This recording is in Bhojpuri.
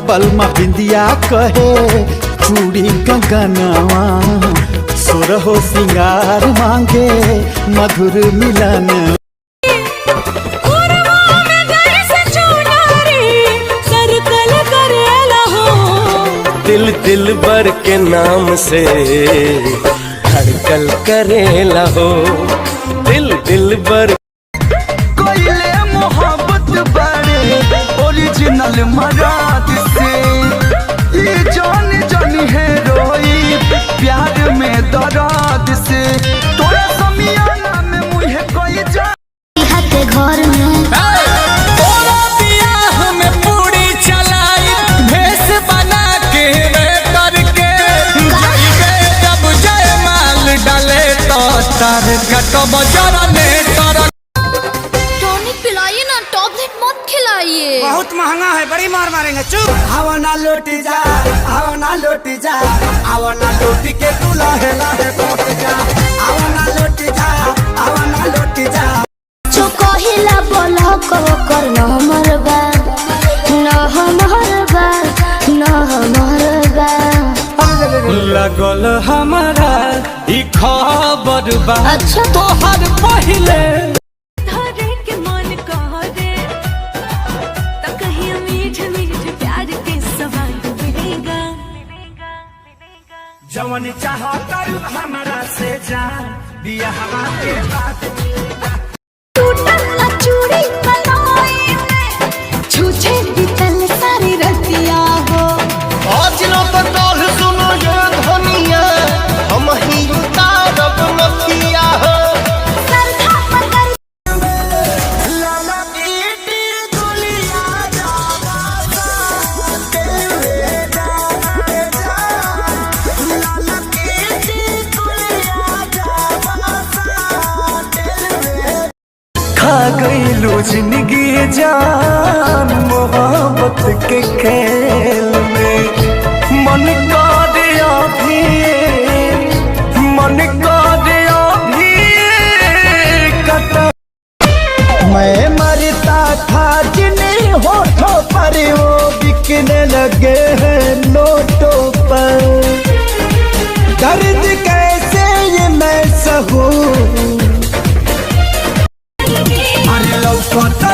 बलमा बिंदिया कहे चूड़ी कंगनवा, सुरहो सिंगार मांगे मधुर मिलन। दिल दिल बर के नाम से धड़कन करेला हो, दिल दिल बर। कोयले मोहब्बत बड़े ओरिजिनल मराद से, ये जान जानी है रोई प्यार में दराद से। तोरा समियाना में मुझे कोई जा घर में तोरा बियाह में पूरी चलाई भेस बना के करके जाइबे जब जयमाल डाले तो तार कटब जरने तर। टॉनिक पिलाइए ना, टॉबलेट मत खिलाइए। बहुत महंगा है, बड़ी मार मारेंगे। चुप। आवा ना लौटी जा, आवा ना लौटी जा, आवा ना लौटी के तू लाहे लाहे पहुंच जा। आवा ना लौटी जा, आवा ना लौटी जा। जो कहिला बोला को कर न मरबा, न मरबा, न मरबा। लगल हमारा ई खबर बा, अच्छा तोहर पहिले धरे के मन कह दे तो कहीं मीठ मीठ प्यार के सवाल मिलेगा। जवन चाह कर हमारा से जान दिया हमारे बात। टूटल चूड़ी बनाए में छूछे बीतल सारी रतिया हो। आज नो तो काल सुनो ये धनिया, हम ही उतारब नथिया हो। सरधा पकड़ लाला ईटी दुलिया जावा सा तेरे जाने जा। लाला ईटी दुलिया जावा सा तेरे। खा गई जिंदगी जान मोहब्बत के खेल में, मन का दिया भी, मन का दिया भी कटा। मैं मरता था जिन्हें होठों पर वो बिकने लगे हैं नोटों पर। दर्द कैसे ये मैं सहूं, अरे लौकता